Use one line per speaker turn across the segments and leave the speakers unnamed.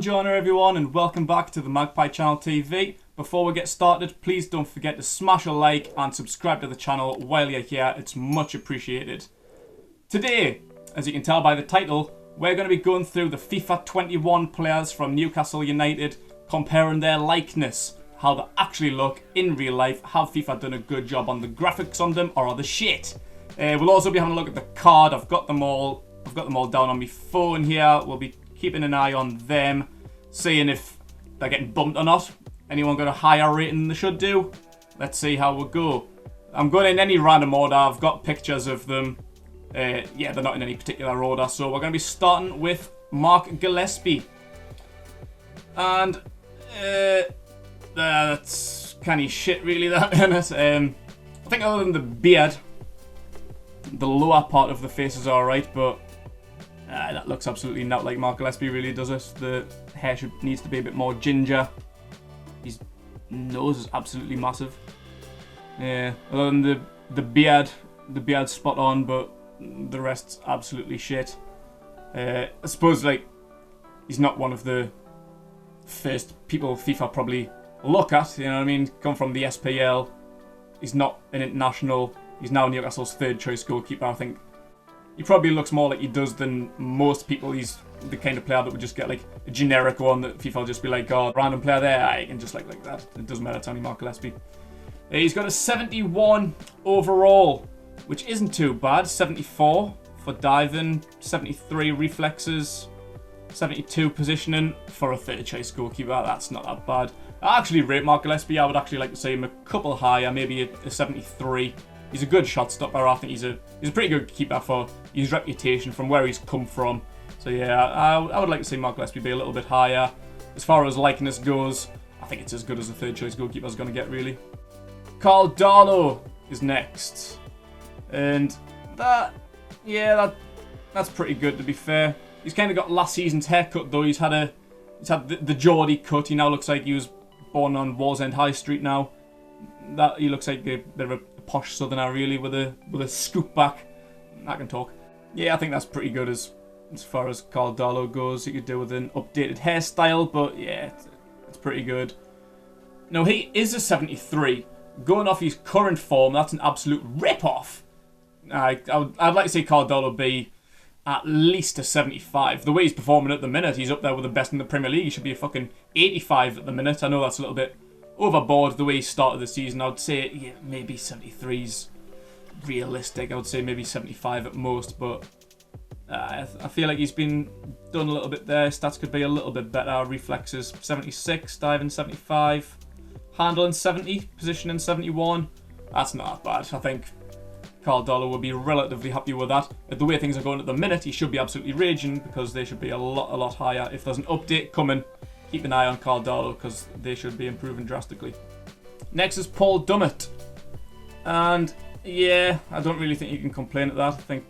Buongiorno everyone and welcome back to the Magpie Channel TV. Before we get started, please don't forget to smash a like and subscribe to the channel while you're here, it's much appreciated. Today, as you can tell by the title, we're going to be going through the FIFA 21 players from Newcastle United, comparing their likeness, how they actually look in real life, have FIFA done a good job on the graphics on them, or are they shit? We'll also be having a look at the card. I've got them all down on my phone here. We'll be keeping an eye on them, seeing if they're getting bumped or not. Anyone got a higher rating than they should do? Let's see how we go. I'm going in any random order. I've got pictures of them. Yeah, they're not in any particular order. So we're going to be starting with Mark Gillespie. And that's kind of shit, really, that, isn't it? I think other than the beard, the lower part of the face is alright, but that looks absolutely not like Mark Gillespie, really, does it? The hair needs to be a bit more ginger. His nose is absolutely massive. Yeah, other than the beard's spot on, but the rest's absolutely shit. I suppose, like, he's not one of the first people FIFA probably look at, you know what I mean? Come from the SPL. He's not an international. He's now Newcastle's third choice goalkeeper. I think he probably looks more like he does than most people. He's the kind of player that would just get like a generic one that FIFA will just be like, oh, random player there, I can just like that. It doesn't matter, it's only Mark Gillespie. He's got a 71 overall, which isn't too bad. 74 for diving, 73 reflexes, 72 positioning for a third choice goalkeeper. That's not that bad. I actually rate Mark Gillespie. I would actually like to see him a couple higher, maybe a 73. He's a good shot stopper. I think he's a pretty good keeper for his reputation from where he's come from. So yeah, I would like to see Mark Gillespie be a little bit higher. As far as likeness goes, I think it's as good as the third choice goalkeeper's going to get, really. Carl Darlow is next. And that's pretty good, to be fair. He's kind of got last season's haircut, though. He's had the Geordie cut. He now looks like he was born on Wallsend High Street now. He looks like a bit of a posh southerner, really, with a scoop back. I can talk. Yeah, I think that's pretty good as far as Carl Darlow goes. He could do with an updated hairstyle, but yeah, it's pretty good. Now, he is a 73. Going off his current form, that's an absolute rip-off. I'd like to see Carl Darlow be at least a 75. The way he's performing at the minute, he's up there with the best in the Premier League. He should be a fucking 85 at the minute. I know that's a little bit overboard the way he started the season. I would say, yeah, maybe 73's realistic. I would say maybe 75 at most, but I feel like he's been done a little bit there. Stats could be a little bit better. Reflexes 76, diving 75, handling 70, positioning 71. That's not that bad. I think Carl Darlow will be relatively happy with that. The way things are going at the minute, he should be absolutely raging because they should be a lot higher. If there's an update coming, keep an eye on Carl Darlow because they should be improving drastically. Next is Paul Dummett. And yeah, I don't really think you can complain at that. I think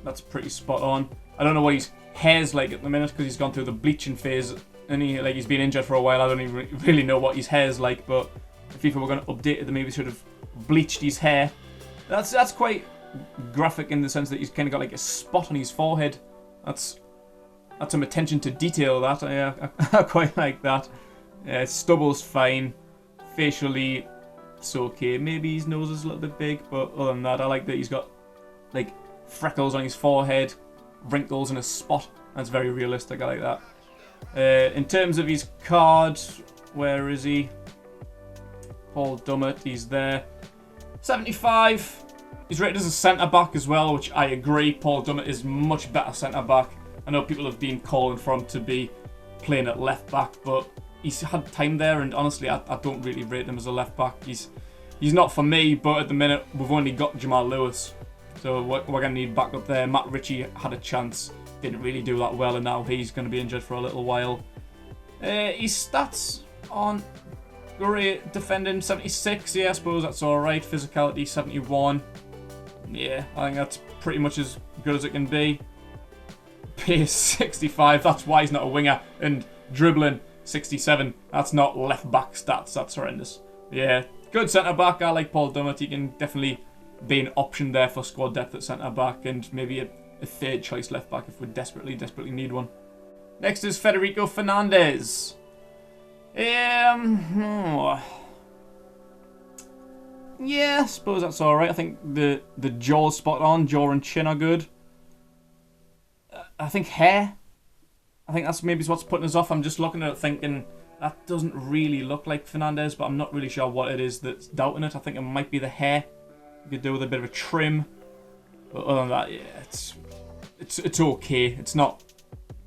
that's pretty spot on. I don't know what his hair's like at the minute because he's gone through the bleaching phase and he's been injured for a while. I don't even really know what his hair's like, but if FIFA were going to update it, they maybe should have bleached his hair. That's quite graphic in the sense that he's kind of got like a spot on his forehead. That's some attention to detail, that. I quite like that. Stubble's fine. Facially, it's okay. Maybe his nose is a little bit big, but other than that, I like that he's got like freckles on his forehead, wrinkles and a spot. That's very realistic. I like that. In terms of his card, where is he? Paul Dummett, he's there. 75. He's rated as a centre-back as well, which I agree. Paul Dummett is much better centre-back. I know people have been calling for him to be playing at left-back, but he's had time there, and honestly, I don't really rate him as a left-back. He's not for me, but at the minute, we've only got Jamal Lewis. So we're going to need backup there. Matt Ritchie had a chance, didn't really do that well, and now he's going to be injured for a little while. His stats on great. Defending 76, yeah, I suppose that's alright. Physicality 71. Yeah, I think that's pretty much as good as it can be. Pace 65, that's why he's not a winger. And dribbling 67, that's not left back stats, that's horrendous. Yeah, good centre back. I like Paul Dummett. He can definitely be an option there for squad depth at centre back and maybe a third choice left back if we desperately need one. Next is Federico Fernandez. Yeah, I suppose that's alright. I think the jaw's spot on. Jaw and chin are good. I think hair. I think that's maybe what's putting us off. I'm just looking at it thinking, that doesn't really look like Fernandez, but I'm not really sure what it is that's doubting it. I think it might be the hair. You could do with a bit of a trim. But other than that, yeah, it's okay. It's not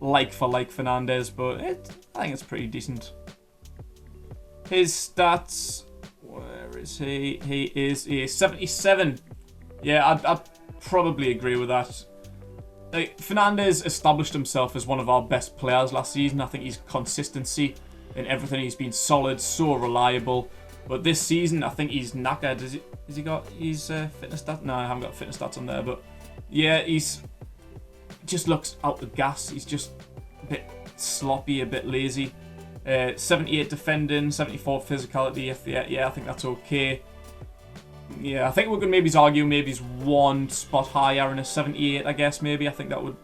like for like Fernandez, but I think it's pretty decent. His stats, where is he? He is a 77. Yeah, I'd probably agree with that. Like, Fernandez established himself as one of our best players last season. I think his consistency in everything, he's been solid, so reliable. But this season, I think he's knackered. Has he got his fitness stats? No, I haven't got fitness stats on there. But yeah, just looks out of gas. He's just a bit sloppy, a bit lazy. 78 defending, 74 physicality. Yeah, I think that's okay. Yeah, I think we could maybe argue maybe he's one spot higher in a 78, I guess, maybe. I think that would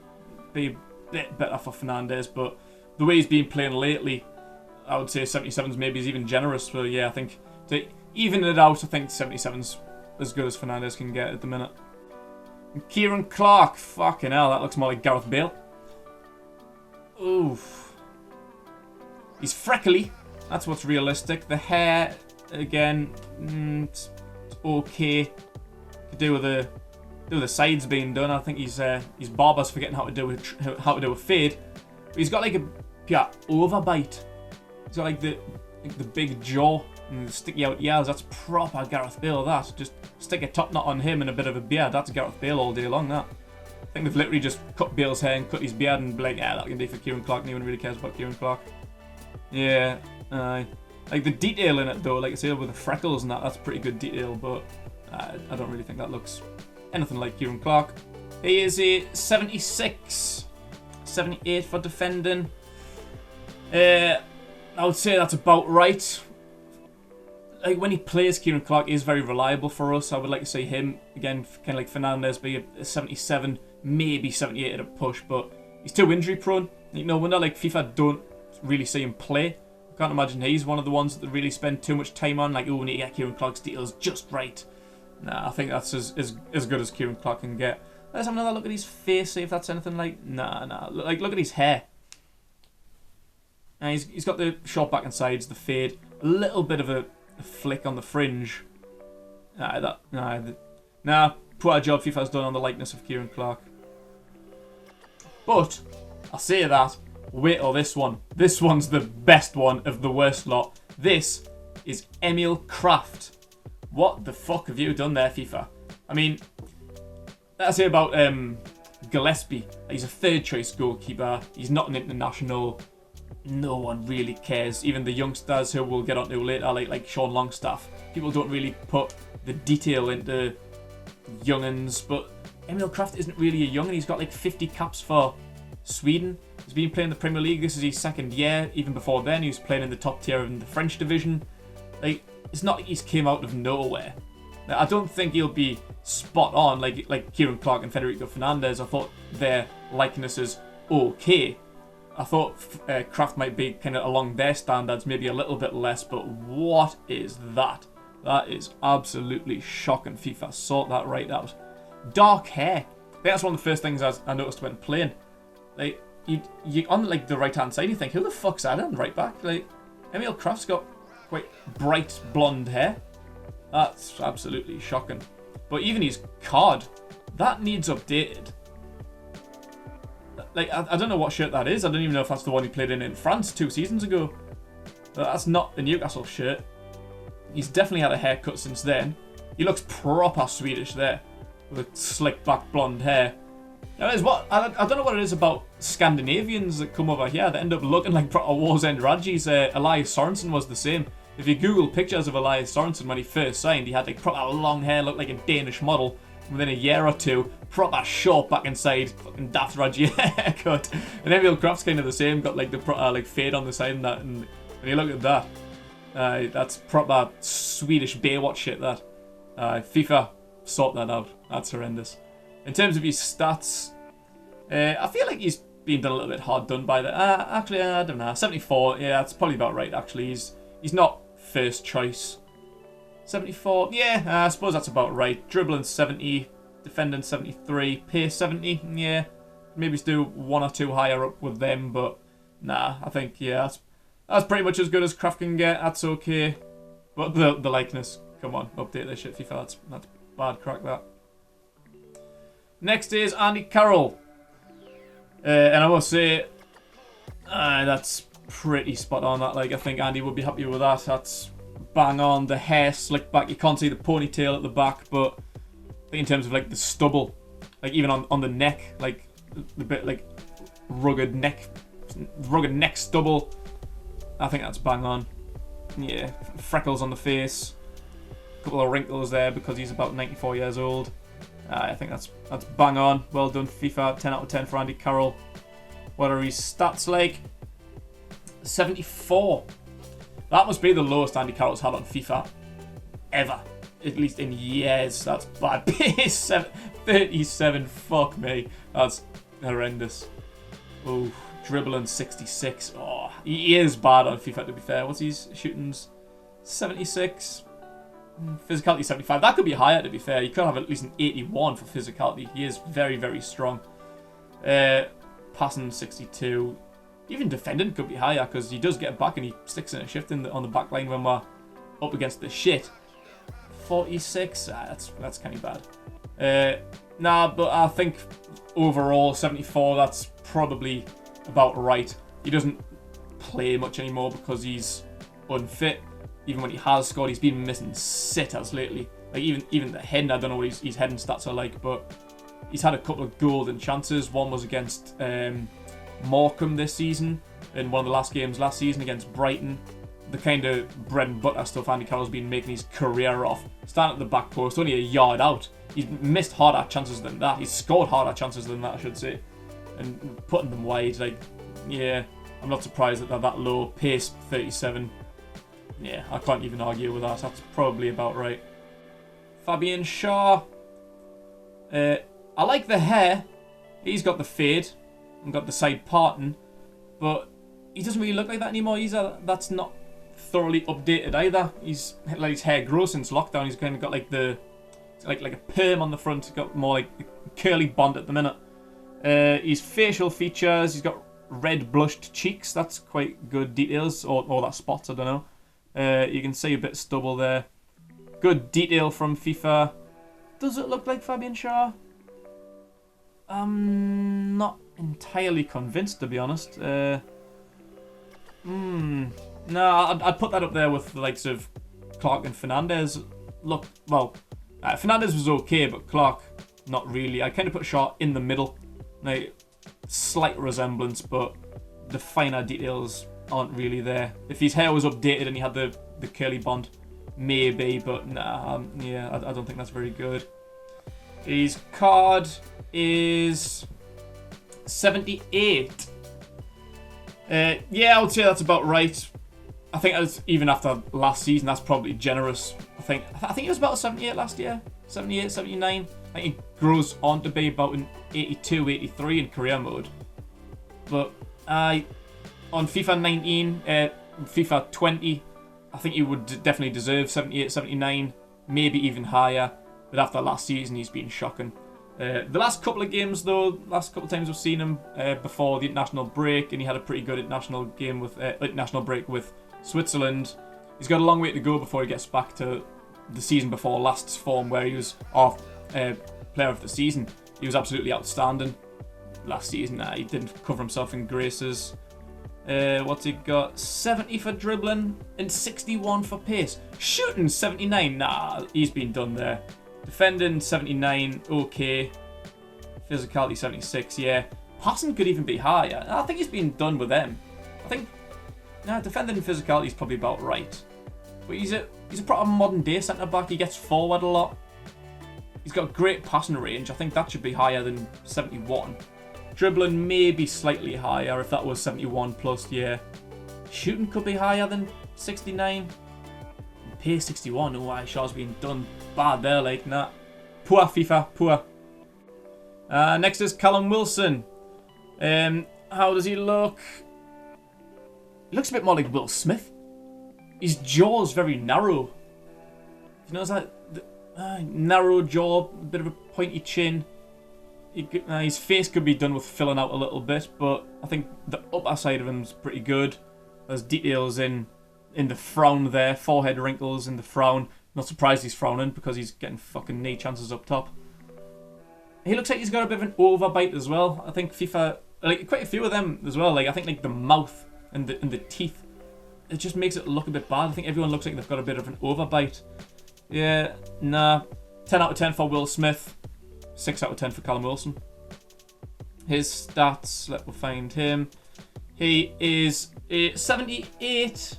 be a bit better for Fernandez. But the way he's been playing lately, I would say 77's maybe is even generous. So yeah, I think to even it out, I think 77's as good as Fernandez can get at the minute. And Kieran Clark, fucking hell, that looks more like Gareth Bale. Oof. He's freckly. That's what's realistic. The hair, again, it's okay. Could do with the sides being done. I think his barber's forgetting how to do a fade. But he's got like a overbite. He's got like the big jaw and the sticky out ears. That's proper Gareth Bale. That just stick a top knot on him and a bit of a beard. That's Gareth Bale all day long. That. I think they've literally just cut Bale's hair and cut his beard and be like, yeah, that can be for Kieran Clark. No one really cares about Kieran Clark. Yeah, like the detail in it though, like I say, with the freckles and that's pretty good detail, but I don't really think that looks anything like Kieran Clark. He is a 76, 78 for defending. I would say that's about right. Like when he plays, Kieran Clark is very reliable for us. I would like to see him again, kind of like Fernandez, be a 77, maybe 78 at a push, but he's too injury prone. You know, wonder like FIFA don't really see him play. I can't imagine he's one of the ones that really spend too much time on. Like, oh, we need to get Kieran Clark's details just right. Nah, I think that's as good as Kieran Clark can get. Let's have another look at his face, see if that's anything like. Nah. Like, look at his hair. And he's got the short back and sides, the fade, a little bit of a flick on the fringe. Nah. Poor job FIFA's done on the likeness of Kieran Clark. But I'll say that. Wait till this one. This one's the best one of the worst lot. This is Emil Craft. What the fuck have you done there, FIFA? I mean, let's say about Gillespie. He's a third choice goalkeeper. He's not an international. No one really cares. Even the youngsters who we'll get onto later, like Sean Longstaff. People don't really put the detail into young'uns. But Emil Craft isn't really a young'un. He's got like 50 caps for Sweden. He's been playing the Premier League. This is his second year. Even before then, he was playing in the top tier in the French division. Like, it's not like he's came out of nowhere. Now, I don't think he'll be spot on like Kieran Clark and Federico Fernandez. I thought their likeness is okay. I thought Craft might be kind of along their standards, maybe a little bit less. But what is that? That is absolutely shocking. FIFA, sort that right out. Dark hair. I think that's one of the first things I noticed when playing. Like, you on like the right hand side, you think, who the fuck's that on right back? Like, Emil Craft's got quite bright blonde hair. That's absolutely shocking. But even his card, that needs updated. Like, I don't know what shirt that is. I don't even know if that's the one he played in France 2 seasons ago. But that's not the Newcastle shirt. He's definitely had a haircut since then. He looks proper Swedish there, with a slick back blonde hair. Now, I don't know what it is about Scandinavians that come over here that end up looking like proper War's End Rajis. Elias Sorensen was the same. If you Google pictures of Elias Sorensen when he first signed, he had like proper long hair, looked like a Danish model. And within a year or two, proper short back and side, fucking daft Raji haircut. And Emil Craft's kind of the same, got like the proper like fade on the side and that. And when you look at that, that's proper Swedish Baywatch shit. That FIFA, sort that out. That's horrendous. In terms of his stats, I feel like he's being done a little bit hard done by the... actually, I don't know. 74, yeah, that's probably about right, actually. He's not first choice. 74, yeah, I suppose that's about right. Dribbling 70, defending 73, pace 70, yeah. Maybe do one or two higher up with them, but nah, I think, yeah, that's pretty much as good as Craft can get. That's okay. But the likeness, come on, update this shit, FIFA. That's bad crack, that. Next is Andy Carroll. And I will say, that's pretty spot on. That, like, I think Andy would be happy with that. That's bang on. The hair slicked back. You can't see the ponytail at the back, but I think in terms of like the stubble, like even on the neck, like the bit like rugged neck stubble, I think that's bang on. Yeah, freckles on the face, a couple of wrinkles there because he's about 94 years old. I think that's bang on. Well done, FIFA. 10 out of 10 for Andy Carroll. What are his stats like? 74. That must be the lowest Andy Carroll's had on FIFA ever. At least in years. That's bad. Pace 37. Fuck me. That's horrendous. Oh, dribbling 66. Oh, he is bad on FIFA, to be fair. What's his shootings? 76. Physicality 75. That could be higher, to be fair. You could have at least an 81 for physicality. He is very, very strong. Passing 62. Even defending could be higher because he does get back and he sticks in a shift on the back line when we're up against the shit. 46. That's kind of bad. Nah, but I think overall 74. That's probably about right. He doesn't play much anymore because he's unfit. Even when he has scored, he's been missing sitters lately. Like even the heading, I don't know what his heading stats are like, but he's had a couple of golden chances. One was against Morecambe this season, in one of the last games last season against Brighton. The kind of bread and butter stuff Andy Carroll's been making his career off. Starting at the back post, only a yard out. He's missed harder chances than that. He's scored harder chances than that, I should say. And putting them wide, like, yeah, I'm not surprised that they're that low. Pace 37. Yeah, I can't even argue with that. That's probably about right. Fabian Shaw. I like the hair. He's got the fade and got the side parting, but he doesn't really look like that anymore. That's not thoroughly updated either. He's let his hair grow since lockdown. He's kind of got like the like a perm on the front. He's got more like a curly bond at the minute. His facial features. He's got red blushed cheeks. That's quite good details, or that spots. I don't know. You can see a bit of stubble there. Good detail from FIFA. Does it look like Fabian Shaw? I'm not entirely convinced, to be honest. No, I'd put that up there with the likes of Clark and Fernandez. Look, well, Fernandez was okay, but Clark, not really. I kind of put Shaw in the middle. Like, slight resemblance, but the finer details aren't really there. If his hair was updated and he had the curly bond, maybe, but nah, yeah, I don't think that's very good. His card is 78. Yeah, I would say that's about right. I think even after last season, that's probably generous. I think he was about 78 last year. 78, 79. I think he grows on to be about an 82, 83 in career mode. But on FIFA 19, FIFA 20, I think he would definitely deserve 78, 79, maybe even higher. But after last season, he's been shocking. The last couple of games, though, last couple of times we've seen him before the international break, and he had a pretty good international break with Switzerland. He's got a long way to go before he gets back to the season before last's form, where he was our player of the season. He was absolutely outstanding last season. He didn't cover himself in graces. What's he got? 70 for dribbling and 61 for pace. Shooting 79. Nah, he's been done there. Defending 79, okay. Physicality 76, yeah. Passing could even be higher. I think he's been done with them. I think defending and physicality is probably about right. But he's a proper modern day centre back. He gets forward a lot. He's got great passing range. I think that should be higher than 71. Dribbling maybe slightly higher if that was 71 plus, yeah. Shooting could be higher than 69. Pace 61. Oh, Shaw's been done bad there, like, nah. Poor FIFA, poor. Next is Callum Wilson. How does he look? He looks a bit more like Will Smith. His jaw's very narrow. You notice that? Narrow jaw, a bit of a pointy chin. His face could be done with filling out a little bit, but I think the upper side of him's pretty good. There's details in the frown there, forehead wrinkles in the frown. Not surprised he's frowning because he's getting fucking knee chances up top. He looks like he's got a bit of an overbite as well. I think FIFA, like quite a few of them as well. Like I think like the mouth and the teeth, it just makes it look a bit bad. I think everyone looks like they've got a bit of an overbite. Yeah, nah. 10 out of 10 for Will Smith. 6 out of 10 for Callum Wilson. His stats, let me find him. He is a 78.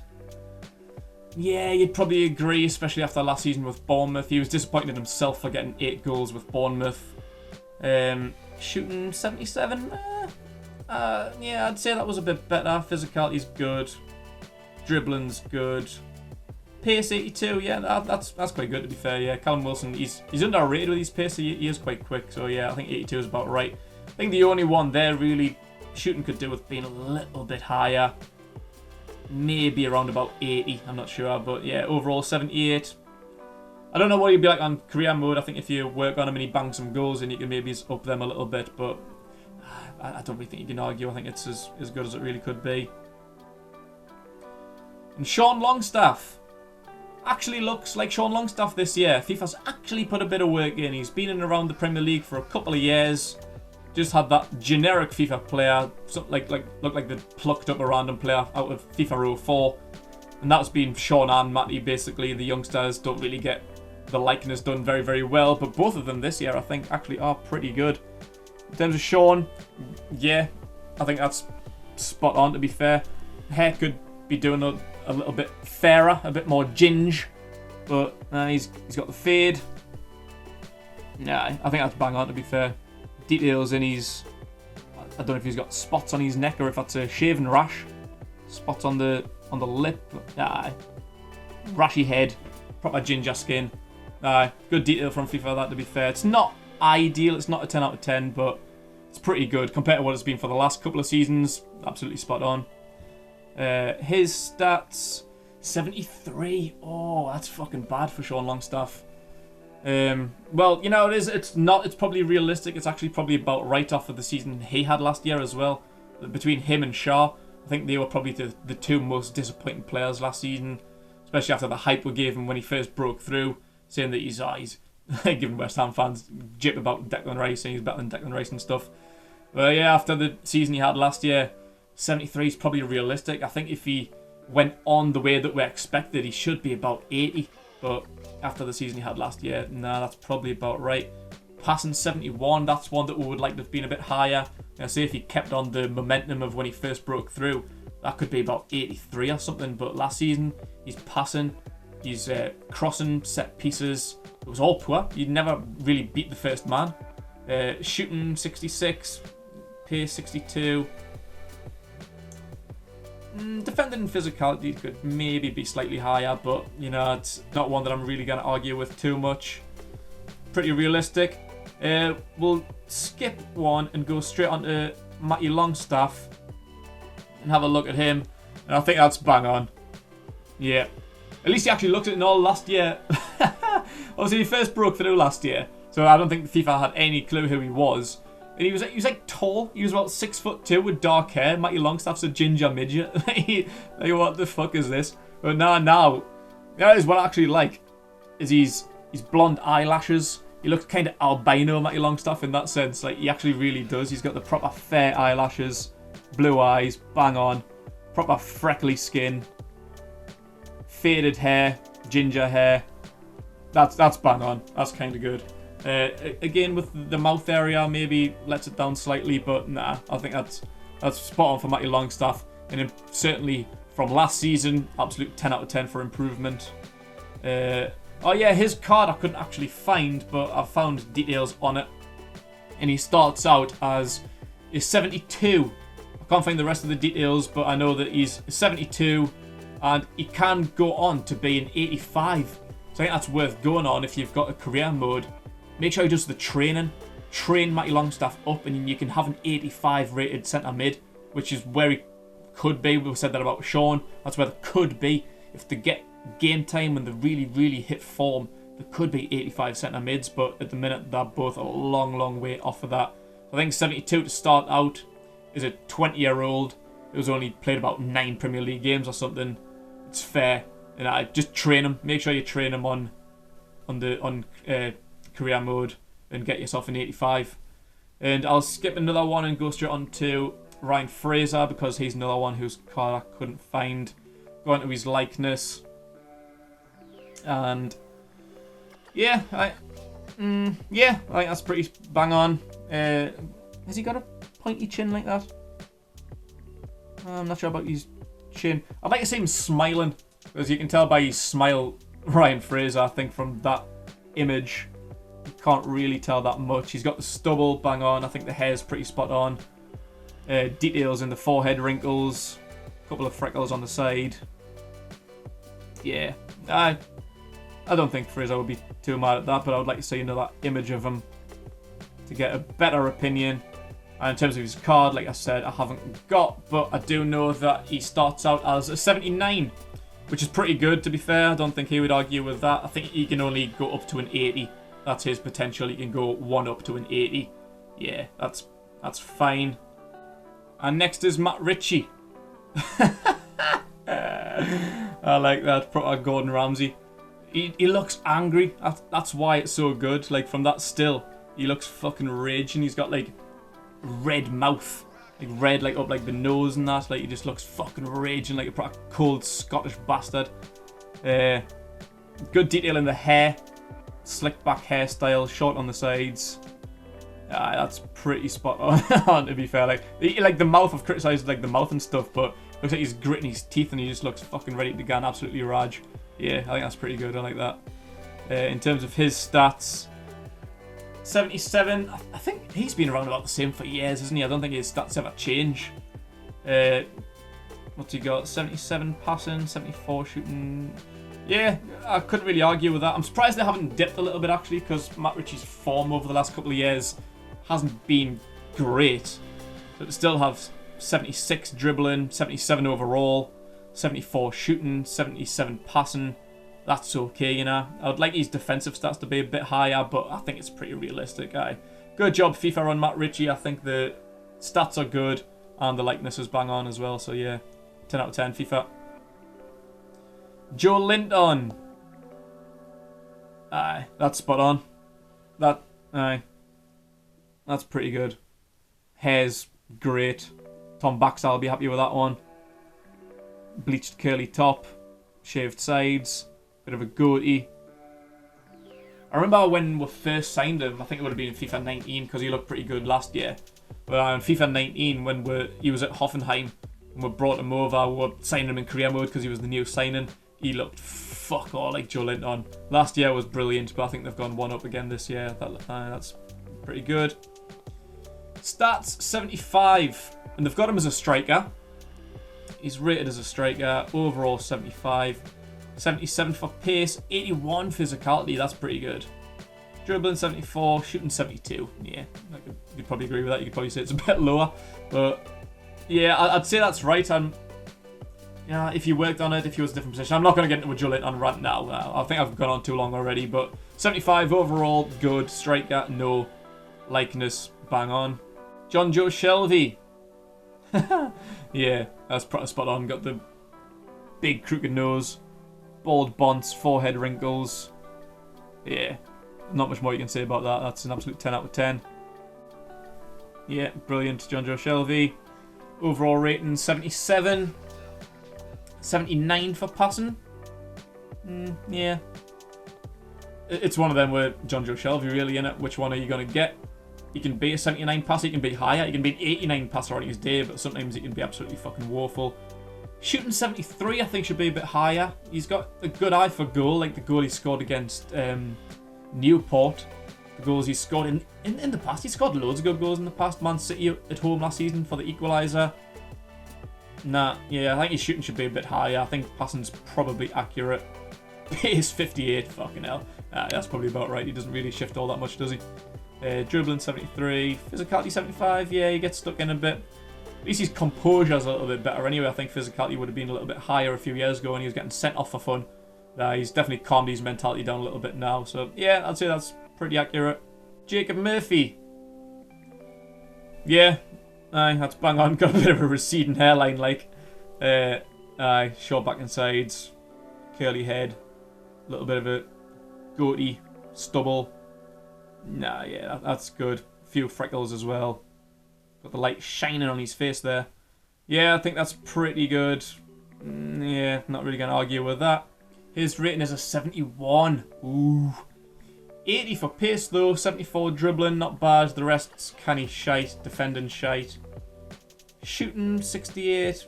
Yeah, you'd probably agree, especially after last season with Bournemouth. He was disappointed in himself for getting 8 goals with Bournemouth. Shooting 77. Yeah, I'd say that was a bit better. Physicality's good. Dribbling's good. Pace 82, yeah, that's quite good to be fair. Yeah, Callum Wilson, he's underrated with his pace. He is quite quick, so yeah, I think 82 is about right. I think the only one there really shooting could do with being a little bit higher, maybe around about 80. I'm not sure, but yeah, overall 78. I don't know what he'd be like on career mode. I think if you work on him and he bangs some goals, and you can maybe up them a little bit, but I don't really think you can argue. I think it's as good as it really could be. And Sean Longstaff actually looks like Sean Longstaff this year. FIFA's actually put a bit of work in. He's been in and around the Premier League for a couple of years. Just had that generic FIFA player, looked like they plucked up a random player out of FIFA 04. And that's been Sean and Matty, basically. The youngsters don't really get the likeness done very, very well. But both of them this year, I think, actually are pretty good. In terms of Sean, yeah, I think that's spot on, to be fair. Hair could be doing a little bit fairer, a bit more ginge, but he's got the fade. Nah, I think that's bang on, to be fair. Details in his, I don't know if he's got spots on his neck or if that's a shaven rash. Spots on the lip. Nah, rashy head, proper ginger skin. Good detail from FIFA, that, to be fair. It's not ideal, it's not a 10 out of 10, but it's pretty good compared to what it's been for the last couple of seasons. Absolutely spot on. His stats, 73. Oh, that's fucking bad for Sean Longstaff. Well, you know, it's probably realistic. It's actually probably about right off of the season he had last year as well. Between him and Shaw, I think they were probably the two most disappointing players last season, especially after the hype we gave him when he first broke through, saying that he's giving West Ham fans jip about Declan Rice, saying he's better than Declan Rice and stuff. But yeah, after the season he had last year, 73 is probably realistic. I think if he went on the way that we expected, he should be about 80. But after the season he had last year, nah, that's probably about right. Passing 71, that's one that we would like to have been a bit higher. I say if he kept on the momentum of when he first broke through, that could be about 83 or something. But last season, he's passing, he's crossing set pieces. It was all poor. You'd never really beat the first man. Shooting 66, pace 62. Defending and physicality could maybe be slightly higher, but you know, it's not one that I'm really going to argue with too much. Pretty realistic. We'll skip one and go straight on to Matty Longstaff and have a look at him, and I think that's bang on. Yeah, at least he actually looked at it all last year. Obviously he first broke through last year, so I don't think FIFA had any clue who he was. And he was like tall. He was about 6'2" with dark hair. Matty Longstaff's a ginger midget. Like what the fuck is this? But now, that is what I actually like. Is his blonde eyelashes. He looks kind of albino, Matty Longstaff, in that sense. Like he actually really does. He's got the proper fair eyelashes, blue eyes, bang on, proper freckly skin, faded hair, ginger hair. That's bang on. That's kind of good. Again, with the mouth area, maybe lets it down slightly, but nah, I think that's spot on for Matty Longstaff. And certainly from last season, absolute 10 out of 10 for improvement. Oh yeah, his card I couldn't actually find, but I found details on it. And he starts out as a 72. I can't find the rest of the details, but I know that he's 72, and he can go on to be an 85. So I think that's worth going on if you've got a career mode. Make sure he does the training. Train Matty Longstaff up, and you can have an 85 rated centre mid which is where he could be. We said that about Sean. That's where they could be. If they get game time and they really, really hit form, there could be 85 centre mids, but at the minute they're both a long, long way off of that. I think 72 to start out is a 20-year-old who's only played about 9 Premier League games or something. It's fair. And I just train him. Make sure you train him on career mode and get yourself an 85. And I'll skip another one and go straight on to Ryan Fraser, because he's another one whose card I couldn't find. Go into his likeness. And yeah, I think that's pretty bang on. Has he got a pointy chin like that? I'm not sure about his chin. I'd like to see him smiling, because you can tell by his smile, Ryan Fraser, I think from that image, you can't really tell that much. He's got the stubble bang on. I think the hair's pretty spot on. Details in the forehead wrinkles, a couple of freckles on the side. Yeah, I don't think Fraser would be too mad at that, but I would like to see another image of him to get a better opinion. And in terms of his card, like I said, I haven't got, but I do know that he starts out as a 79, which is pretty good, to be fair. I don't think he would argue with that. I think he can only go up to an 80. That's his potential. He can go 1 up to an 80. Yeah, that's fine. And next is Matt Ritchie. I like that. Proper Gordon Ramsay. He looks angry. That's why it's so good. Like, from that still, he looks fucking raging. He's got, like, red mouth. Like, red, like, up, like, the nose and that. Like, he just looks fucking raging, like a proper cold Scottish bastard. Good detail in the hair. Slick back hairstyle, short on the sides. That's pretty spot on, to be fair. Like the mouth, I've criticised like the mouth and stuff, but looks like he's gritting his teeth and he just looks fucking ready to go and absolutely rage. Yeah, I think that's pretty good. I like that. In terms of his stats, 77. I think he's been around about the same for years, isn't he? I don't think his stats ever change. What's he got? 77 passing, 74 shooting. Yeah, I couldn't really argue with that. I'm surprised they haven't dipped a little bit, actually, because Matt Ritchie's form over the last couple of years hasn't been great. But they still have 76 dribbling, 77 overall, 74 shooting, 77 passing. That's okay, you know. I would like his defensive stats to be a bit higher, but I think it's pretty realistic. Good job, FIFA, on Matt Ritchie. I think the stats are good, and the likeness is bang on as well. So yeah, 10 out of 10, FIFA. Joe Lindon. That's spot on. That's pretty good. Hair's great. Tom Baxter will be happy with that one. Bleached curly top, shaved sides, bit of a goatee. I remember when we first signed him, I think it would have been in FIFA 19 because he looked pretty good last year. But in FIFA 19, when he was at Hoffenheim and we brought him over, we were signing him in career mode because he was the new signing. He looked fuck all like Joe Lindon. Last year was brilliant, but I think they've gone 1 up again this year. That's pretty good. Stats 75, and they've got him as a striker. He's rated as a striker. Overall 75, 77 for pace, 81 physicality. That's pretty good. Dribbling 74, shooting 72. Yeah, you'd probably agree with that. You could probably say it's a bit lower, but yeah, I'd say that's right. Yeah, if you worked on it, if you was a different position. I'm not going to get into a Joe Lindon rant now. I think I've gone on too long already, but 75 overall, good. Striker, no. Likeness, bang on. Joe Shelvey. Yeah, that's pretty spot on. Got the big crooked nose, bald bonds, forehead wrinkles. Yeah, not much more you can say about that. That's an absolute 10 out of 10. Yeah, brilliant. Joe Shelvey. Overall rating 77. 79 for passing. Yeah. It's one of them where Joe Shelvey really in it. Which one are you going to get? He can be a 79 passer, he can be higher, he can be an 89 passer on his day, but sometimes he can be absolutely fucking woeful. Shooting 73, I think, should be a bit higher. He's got a good eye for goal, like the goal he scored against Newport. The goals he scored in the past. He scored loads of good goals in the past. Man City at home last season for the equaliser. Nah, yeah, I think his shooting should be a bit higher. I think passing's probably accurate. Pace 58, fucking hell. That's probably about right. He doesn't really shift all that much, does he? Dribbling 73, physicality 75, yeah, he gets stuck in a bit. At least his composure's a little bit better anyway. I think physicality would have been a little bit higher a few years ago when he was getting sent off for fun. He's definitely calmed his mentality down a little bit now. So, yeah, I'd say that's pretty accurate. Jacob Murphy. Yeah, that's bang on. Got a bit of a receding hairline, like. Short back and sides. Curly head. A little bit of a goatee. Stubble. Nah, yeah, that's good. A few freckles as well. Got the light shining on his face there. Yeah, I think that's pretty good. Yeah, not really going to argue with that. His rating is a 71. Ooh. 80 for pace though, 74 dribbling, not bad. The rest's canny shite, defending shite. Shooting, 68.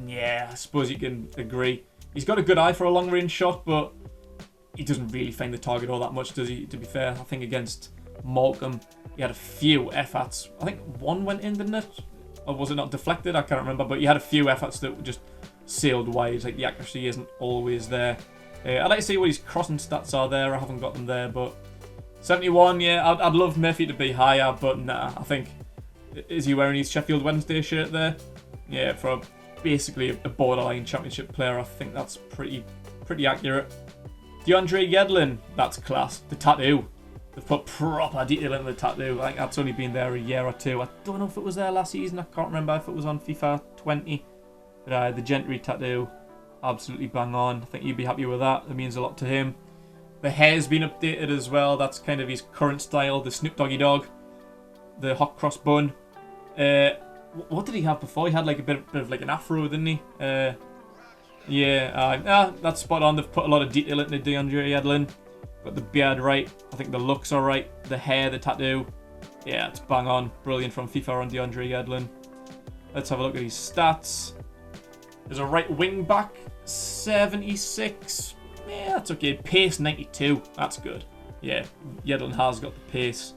Yeah, I suppose you can agree. He's got a good eye for a long range shot, but he doesn't really find the target all that much, does he, to be fair? I think against Morecambe, he had a few efforts. I think one went in, didn't it? Or was it not deflected? I can't remember, but he had a few efforts that just sailed wide. Like, the accuracy isn't always there. I'd like to see what his crossing stats are there. I haven't got them there, but 71, yeah, I'd love Murphy to be higher, but nah, I think... Is he wearing his Sheffield Wednesday shirt there? Yeah, for basically a borderline championship player, I think that's pretty accurate. Deandre Yedlin, that's class. The tattoo. They've put proper detail into the tattoo. I think that's only been there a year or two. I don't know if it was there last season. I can't remember if it was on FIFA 20. But the Gentry tattoo, absolutely bang on. I think you'd be happy with that. It means a lot to him. The hair's been updated as well. That's kind of his current style. The Snoop Doggy Dog. The hot cross bun. What did he have before? He had like a bit of like an afro, didn't he? Yeah, that's spot on. They've put a lot of detail into Deandre Yedlin. Got the beard right. I think the looks are right. The hair, the tattoo. Yeah, it's bang on. Brilliant from FIFA on Deandre Yedlin. Let's have a look at his stats. There's a right wing back, 76. Yeah, that's okay. Pace, 92. That's good. Yeah, Yedlin has got the pace.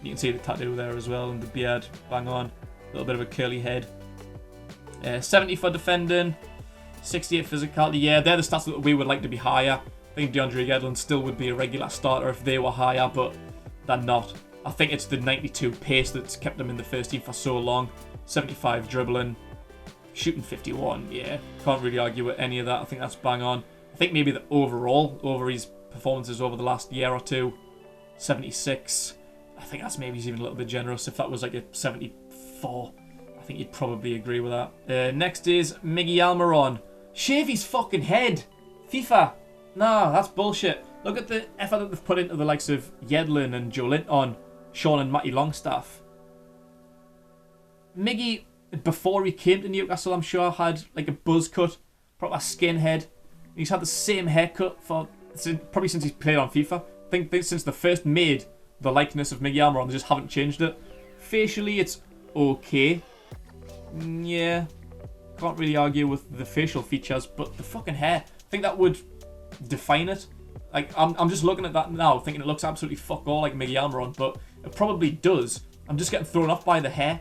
You can see the tattoo there as well, and the beard, bang on. A little bit of a curly head. 70 for defending, 68 physicality. Yeah, they're the stats that we would like to be higher. I think Deandre Yedlin still would be a regular starter if they were higher, but they're not. I think it's the 92 pace that's kept them in the first team for so long. 75 dribbling, shooting 51. Yeah, can't really argue with any of that. I think that's bang on. I think maybe the overall, over his performances over the last year or two, 76. I think that's maybe even a little bit generous. If that was like a 74, I think you'd probably agree with that. Next is Maggie Almeron. Shave his fucking head. FIFA. Nah, that's bullshit. Look at the effort that they've put into the likes of Yedlin and Joe Lindon, Sean and Matty Longstaff. Miggy, before he came to Newcastle, I'm sure, had like a buzz cut, proper skinhead. He's had the same haircut for probably since he's played on FIFA. I think since they first made the likeness of Maggie Almeron, they just haven't changed it. Facially, it's okay. Yeah, can't really argue with the facial features, but the fucking hair, I think that would define it. Like, I'm just looking at that now, thinking it looks absolutely fuck all like Maggie Almeron, but it probably does. I'm just getting thrown off by the hair.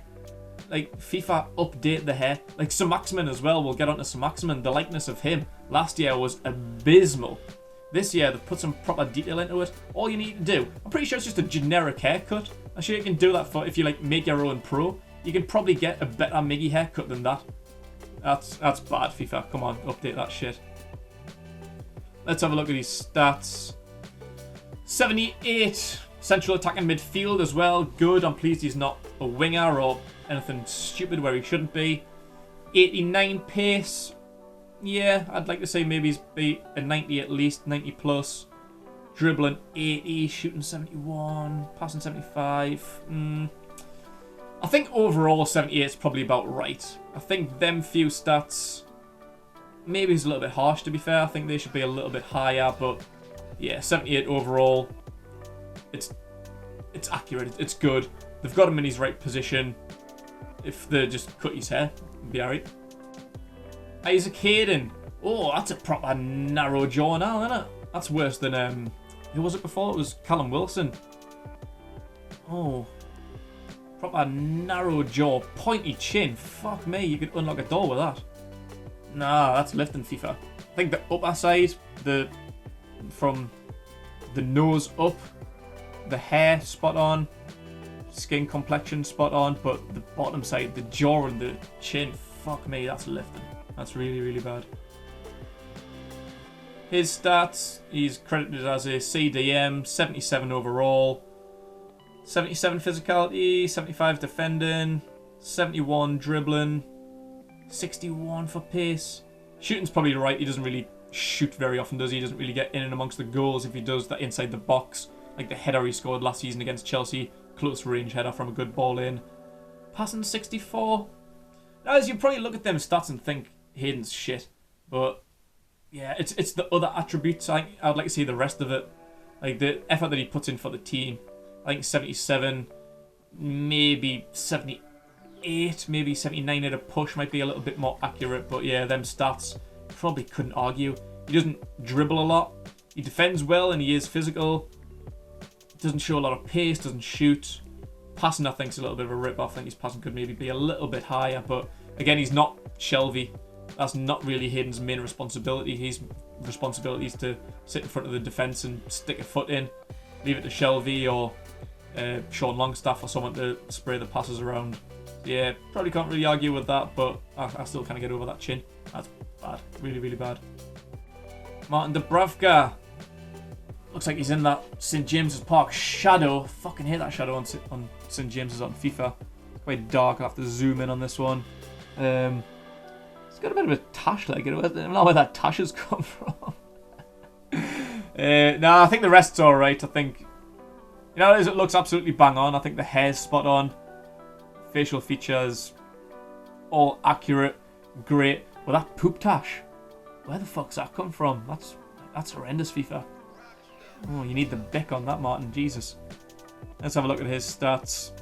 Like, FIFA update the hair. Like, Saint-maximin as well, we'll get on to Saint-maximin. The likeness of him last year was abysmal. This year, they've put some proper detail into it. All you need to do, I'm pretty sure it's just a generic haircut. I'm sure you can do that for if you, like, make your own pro. You can probably get a better Miggy haircut than that. That's bad, FIFA. Come on, update that shit. Let's have a look at his stats. 78 central attacking midfield as well. Good. I'm pleased he's not a winger or anything stupid where he shouldn't be. 89 pace. Yeah, I'd like to say maybe he's be a 90 at least, 90 plus. Dribbling 80, shooting 71, passing 75. I think overall 78 is probably about right. I think them few stats, maybe he's a little bit harsh to be fair. I think they should be a little bit higher, but yeah, 78 overall. It's accurate, it's good. They've got him in his right position. If they just cut his hair, it'd be alright. Isaac Hayden. Oh, that's a proper narrow jaw now, isn't it? That's worse than, who was it before? It was Callum Wilson. Oh. Proper narrow jaw, pointy chin. Fuck me, you could unlock a door with that. Nah, that's lifting FIFA. I think the upper side, from the nose up, the hair spot on. skin complexion spot on, but the bottom side, the jaw and the chin, fuck me, that's lifting. That's really, really bad. His stats, he's credited as a CDM, 77 overall, 77 physicality, 75 defending, 71 dribbling, 61 for pace. Shooting's probably right, he doesn't really shoot very often, does he? He doesn't really get in and amongst the goals. If he does, that inside the box, like the header he scored last season against Chelsea, close range header from a good ball in. Passing 64. Now, as you probably look at them stats and think Hayden's shit, but yeah, it's the other attributes. I'd like to see the rest of it, like the effort that he puts in for the team. I think 77, maybe 78, maybe 79 at a push might be a little bit more accurate. But yeah, them stats probably couldn't argue. He doesn't dribble a lot. He defends well and he is physical. Doesn't show a lot of pace. Doesn't shoot. Passing, I think, is a little bit of a rip-off. I think his passing could maybe be a little bit higher. But again, he's not Shelvey. That's not really Hayden's main responsibility. His responsibility is to sit in front of the defence and stick a foot in. Leave it to Shelvey or Sean Longstaff or someone to spray the passes around. Yeah, probably can't really argue with that, but I still kind of get over that chin. That's bad. Really, really bad. Martin Dubravka. Looks like he's in that St James's Park shadow. Fucking hate that shadow on St James's on FIFA. It's quite dark. I'll have to zoom in on this one. It's got a bit of a tash like it. I don't know where that tash has come from. No, I think the rest's alright. I think, it looks absolutely bang on. I think the hair's spot on. Facial features, all accurate. Great. Well, that poop tash, where the fuck's that come from? That's horrendous, FIFA. Oh, you need the Bic on that, Martin. Jesus. Let's have a look at his stats.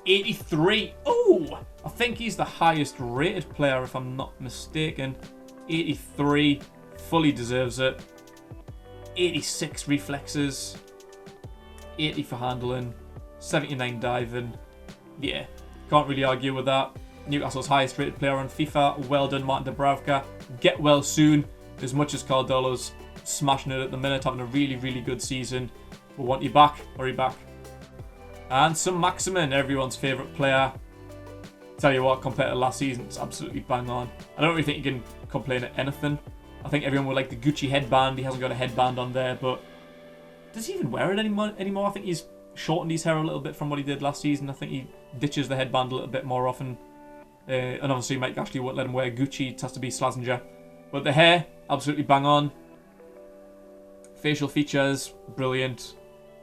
83. Oh, I think he's the highest rated player, if I'm not mistaken. 83. Fully deserves it. 86 reflexes. 80 for handling. 79 diving. Yeah, can't really argue with that. Newcastle's highest rated player on FIFA. Well done, Martin Dubravka. Get well soon. As much as Dallow's smashing it at the minute, having a really, really good season. We want you back. Hurry back. And Saint-maximin, everyone's favourite player. Tell you what, compared to last season, it's absolutely bang on. I don't really think you can complain at anything. I think everyone would like the Gucci headband. He hasn't got a headband on there, but does he even wear it anymore? I think he's shortened his hair a little bit from what he did last season. I think he ditches the headband a little bit more often. And obviously Mike Ashley won't let him wear Gucci. It has to be Slazenger. But the hair, absolutely bang on. Facial features, brilliant.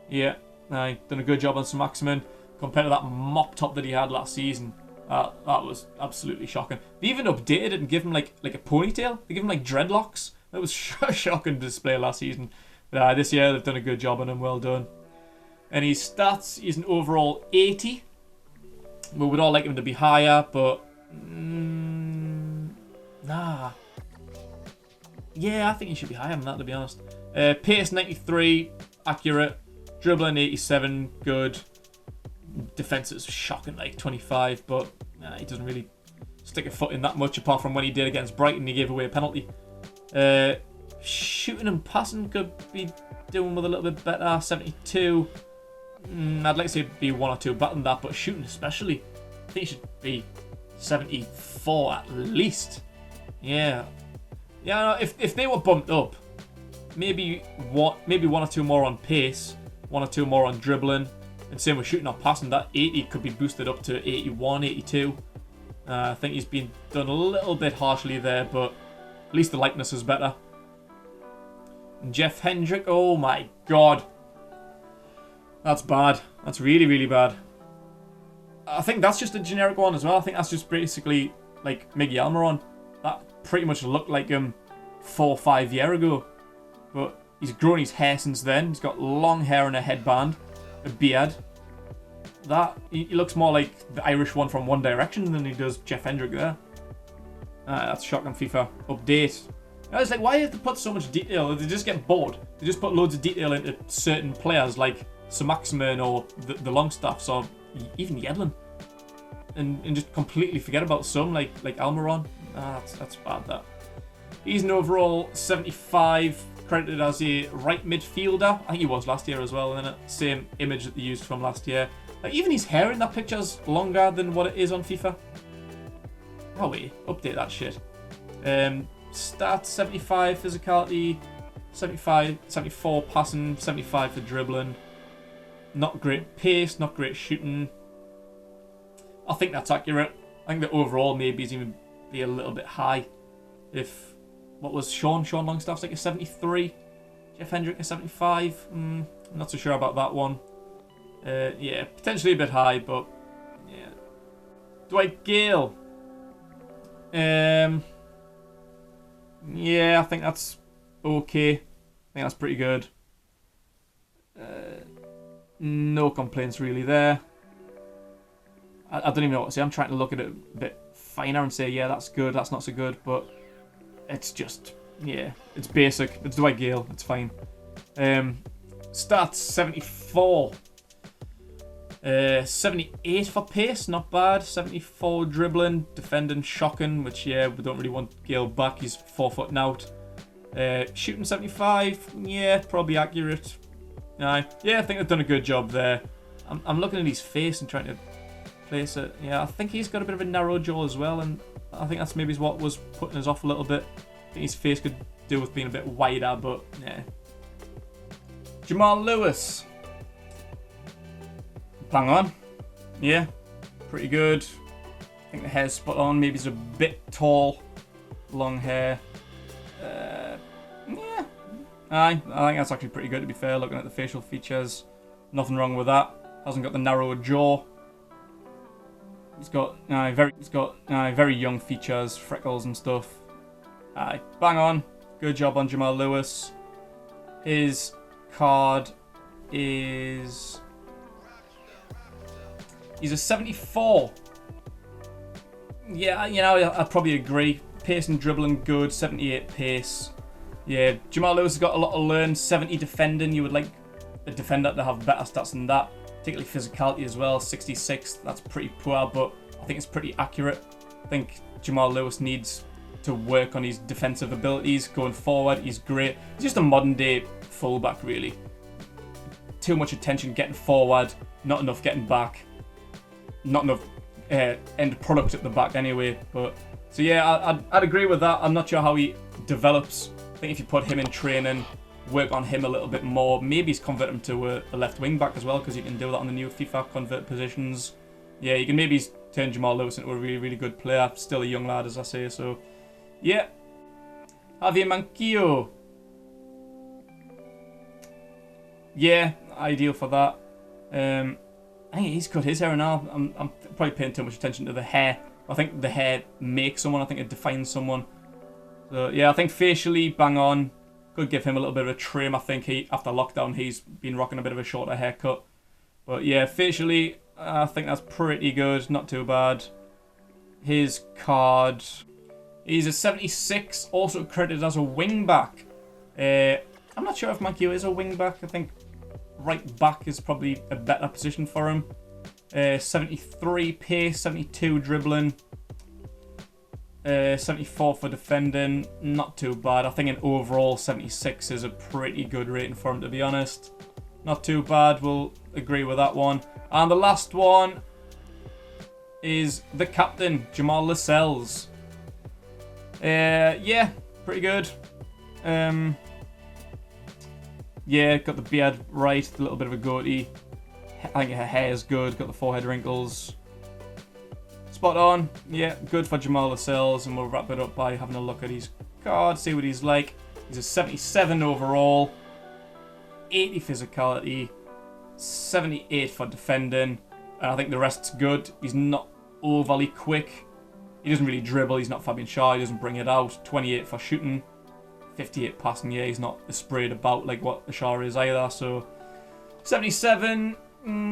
Yeah, done a good job on Saint-maximin. Compared to that mop top that he had last season, that was absolutely shocking. They even updated it and give him like a ponytail. They give him like dreadlocks. That was shocking display last season. But this year they've done a good job on him. Well done. And his stats, he's an overall 80. We would all like him to be higher, but nah. Yeah, I think he should be higher than that, to be honest. Pace 93, accurate. Dribbling 87, good. Defense is shocking, like 25, but he doesn't really stick a foot in that much, apart from when he did against Brighton. He gave away a penalty. Shooting and passing could be doing with a little bit better. 72. I'd like to say be one or two better than that, but shooting especially, I think he should be 74 at least. Yeah. Yeah, if they were bumped up, maybe one or two more on pace, one or two more on dribbling, and same with shooting or passing, that 80 could be boosted up to 81, 82. I think he's been done a little bit harshly there, but at least the likeness is better. And Jeff Hendrick, oh my god. That's bad. That's really, really bad. I think that's just a generic one as well. I think that's just basically like Maggie Almeron. That pretty much looked like him 4 or 5 years ago. But he's grown his hair since then. He's got long hair and a headband, a beard. He looks more like the Irish one from One Direction than he does Jeff Hendrick there. That's shocking. FIFA update. I was like, why have they put so much detail? They just get bored. They just put loads of detail into certain players like Saint-maximin or the Longstaffs or even Yedlin, and just completely forget about some like Almeron. That's bad. That he's an overall 75, credited as a right midfielder. I think he was last year as well. And same image that they used from last year. Like, even his hair in that picture's longer than what it is on FIFA. Oh wait, update that shit. Stats, 75 physicality, 74 passing, 75 for dribbling. Not great pace, not great shooting. I think that's accurate. I think that overall maybe he's even be a little bit high. If, what was Sean Longstaff's like a 73? Jeff Hendrick a 75? I'm not so sure about that one. Yeah, potentially a bit high, but yeah. Dwight Gale. Yeah, I think that's okay. I think that's pretty good. No complaints really there. I don't even know what to say. I'm trying to look at it a bit finer and say, yeah, that's good, that's not so good, but it's just, yeah, it's basic. It's Dwight Gale, it's fine. Stats, 74. 78 for pace, not bad. 74 dribbling, defending, shocking, which, yeah, we don't really want Gale back. He's 4 foot and out. Shooting 75, yeah, probably accurate. Yeah, I think they've done a good job there. I'm looking at his face and trying to place it. Yeah, I think he's got a bit of a narrow jaw as well, and I think that's maybe what was putting us off a little bit. I think his face could do with being a bit wider, but yeah. Jamal Lewis. Bang on. Yeah, pretty good. I think the hair's spot on. Maybe he's a bit tall. Long hair. Yeah. I think that's actually pretty good, to be fair, looking at the facial features. Nothing wrong with that. Hasn't got the narrow jaw. He's got very young features, freckles and stuff. Bang on. Good job on Jamal Lewis. His card is... He's a 74. Yeah, you know, I'd probably agree. Pace and dribbling good, 78 pace. Yeah, Jamal Lewis has got a lot to learn. 70 defending, you would like a defender to have better stats than that. Particularly physicality as well, 66. That's pretty poor, but I think it's pretty accurate. I think Jamal Lewis needs to work on his defensive abilities going forward. He's great. He's just a modern day fullback, really. Too much attention getting forward, not enough getting back. Not enough end product at the back anyway. But so yeah, I'd agree with that. I'm not sure how he develops. I think if you put him in training, work on him a little bit more, maybe he's convert him to a left wing back as well, because you can do that on the new FIFA, convert positions. Yeah, you can maybe turn Jamal Lewis into a really, really good player. Still a young lad, as I say. So yeah, Javier Manquillo. Yeah, ideal for that. I think he's cut his hair now. I'm probably paying too much attention to the hair. I think the hair makes someone. I think it defines someone. So yeah, I think facially, bang on. Could give him a little bit of a trim. I think after lockdown, he's been rocking a bit of a shorter haircut. But yeah, facially, I think that's pretty good. Not too bad. His card, he's a 76. Also credited as a wing back. I'm not sure if Manquillo is a wing back. I think right back is probably a better position for him. 73 pace, 72 dribbling, 74 for defending. Not too bad. I think in overall 76 is a pretty good rating for him, to be honest. Not too bad. We'll agree with that one. And the last one is the captain, Jamal Lasells. Yeah, pretty good. Yeah, got the beard right, a little bit of a goatee. I think her hair is good, got the forehead wrinkles. Spot on. Yeah, good for Jamal Lasells, and we'll wrap it up by having a look at his card, see what he's like. He's a 77 overall, 80 physicality, 78 for defending, and I think the rest's good. He's not overly quick. He doesn't really dribble, he's not Fabian Shaw, he doesn't bring it out. 28 for shooting. 58 passing, yeah, he's not sprayed about like what the Shaw is either, so 77,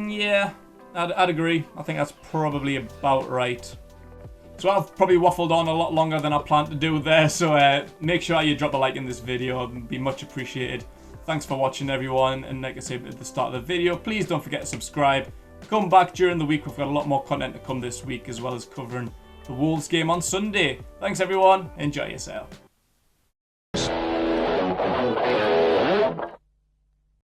yeah, I'd agree. I think that's probably about right. So I've probably waffled on a lot longer than I planned to do there, so make sure you drop a like in this video, it'd be much appreciated. Thanks for watching, everyone, and like I said at the start of the video, please don't forget to subscribe. Come back during the week, we've got a lot more content to come this week, as well as covering the Wolves game on Sunday. Thanks everyone, enjoy yourself.